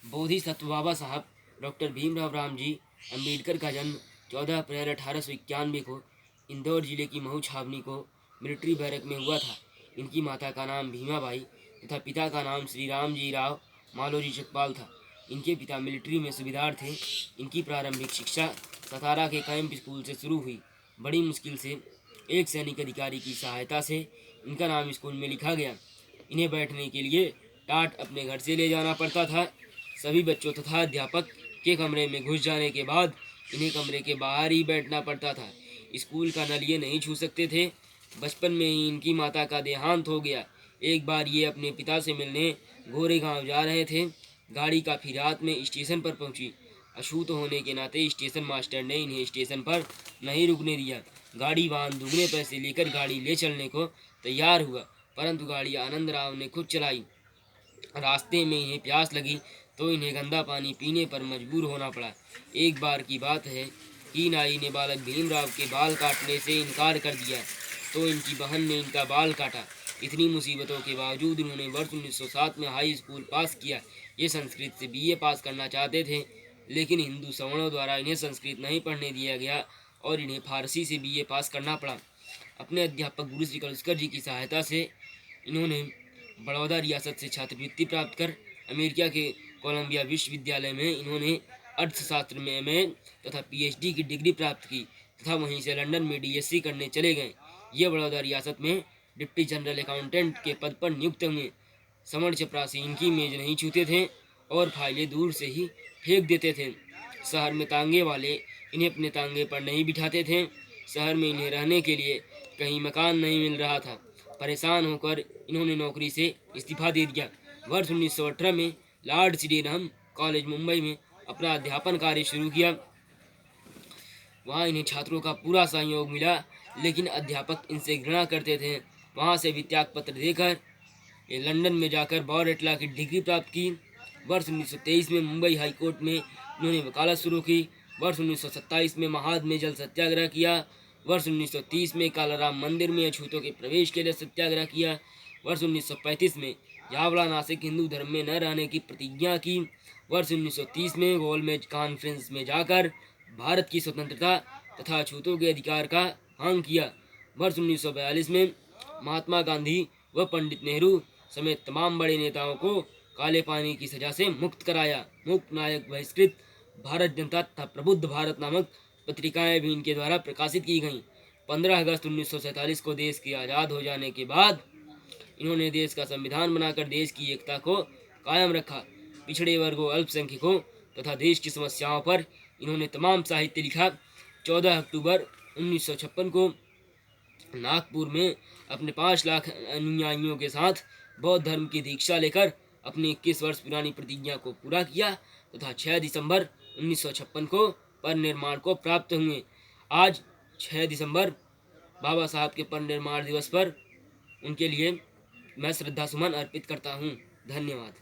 बोधिसत्व बाबा साहब डॉक्टर भीमराव रामजी अम्बेडकर का जन्म 14 अप्रैल 1891 को इंदौर जिले की महू छावनी को मिलिट्री बैरक में हुआ था। इनकी माता का नाम भीमाबाई तथा पिता का नाम श्री रामजी राव मालोजी चकपाल था। इनके पिता मिलिट्री में सूबेदार थे। इनकी प्रारंभिक शिक्षा सतारा के कैंप स्कूल से शुरू हुई। बड़ी मुश्किल से एक सैनिक अधिकारी की सहायता से इनका नाम स्कूल में लिखा गया। इन्हें बैठने के लिए टाट अपने घर से ले जाना पड़ता था। सभी बच्चों तथा अध्यापक के कमरे में घुस जाने के बाद इन्हें कमरे के बाहर ही बैठना पड़ता था। स्कूल का नल ये नहीं छू सकते थे। बचपन में ही इनकी माता का देहांत हो गया। एक बार ये अपने पिता से मिलने गोरे गांव जा रहे थे। गाड़ी काफ़ी रात में स्टेशन पर पहुंची। अछूत होने के नाते स्टेशन मास्टर ने इन्हें स्टेशन पर नहीं रुकने दिया। गाड़ी वाहन दुगने पैसे लेकर गाड़ी ले चलने को तैयार हुआ, परंतु गाड़ी आनंद राव ने खुद चलाई। रास्ते में इन्हें प्यास लगी तो इन्हें गंदा पानी पीने पर मजबूर होना पड़ा। एक बार की बात है कि नाई ने बालक भीमराव के बाल काटने से इनकार कर दिया तो इनकी बहन ने इनका बाल काटा। इतनी मुसीबतों के बावजूद इन्होंने वर्ष 1907 में हाई स्कूल पास किया। ये संस्कृत से बीए पास करना चाहते थे, लेकिन हिंदू सवर्णों द्वारा इन्हें संस्कृत नहीं पढ़ने दिया गया और इन्हें फारसी से बीए पास करना पड़ा। अपने अध्यापक गुरु श्री कलुस्कर जी की सहायता से इन्होंने बड़ौदा रियासत से छात्रवृत्ति प्राप्त कर अमेरिका के कोलंबिया विश्वविद्यालय में इन्होंने अर्थशास्त्र में एमए तथा पीएचडी की डिग्री प्राप्त की तथा वहीं से लंदन में डीएससी करने चले गए। ये बड़ौदा रियासत में डिप्टी जनरल अकाउंटेंट के पद पर नियुक्त हुए। समर चपरासी इनकी मेज नहीं छूते थे और फाइलें दूर से ही फेंक देते थे। शहर में तांगे वाले इन्हें अपने तांगे पर नहीं बिठाते थे। शहर में इन्हें रहने के लिए कहीं मकान नहीं मिल रहा था। परेशान होकर इन्होंने नौकरी से इस्तीफा दे दिया। वर्ष 1918 में लॉर्ड श्रीराम कॉलेज मुंबई में अपना अध्यापन कार्य शुरू किया। वहाँ इन्हें छात्रों का पूरा सहयोग मिला, लेकिन अध्यापक इनसे घृणा करते थे। वहाँ से भी त्याग पत्र देकर ये लंदन में जाकर बॉरेटला की डिग्री प्राप्त की। वर्ष 1923 में मुंबई हाई कोर्ट में इन्होंने वकालत शुरू की। वर्ष 1927 में महाद में जल सत्याग्रह किया। वर्ष 1930 में कालाराम मंदिर में अछूतों के प्रवेश के लिए सत्याग्रह किया। वर्ष 1935 में यावड़ा नासिक हिंदू धर्म में न रहने की प्रतिज्ञा की। वर्ष 1930 में गोलमेज कॉन्फ्रेंस में जाकर भारत की स्वतंत्रता तथा अछूतों के अधिकार का मांग किया। वर्ष 1942 में महात्मा गांधी व पंडित नेहरू समेत तमाम बड़े नेताओं को काले पानी की सजा से मुक्त कराया। मुक्त नायक बहिष्कृत भारत जनता तथा प्रबुद्ध भारत नामक पत्रिकाएं भी इनके द्वारा प्रकाशित की गईं। 15 अगस्त 1947 को देश के आज़ाद हो जाने के बाद इन्होंने देश का संविधान बनाकर देश की एकता को कायम रखा। पिछड़े वर्गों, अल्पसंख्यकों तथा देश की समस्याओं पर इन्होंने तमाम साहित्य लिखा। 14 अक्टूबर 1956 को नागपुर में अपने 5 लाख अनुयायियों के साथ बौद्ध धर्म की दीक्षा लेकर अपनी 21 वर्ष पुरानी प्रतिज्ञा को पूरा किया तथा 6 दिसंबर 1956 को परिनिर्वाण को प्राप्त हुए। आज 6 दिसंबर बाबा साहब के परिनिर्वाण दिवस पर उनके लिए मैं श्रद्धा सुमन अर्पित करता हूँ। धन्यवाद।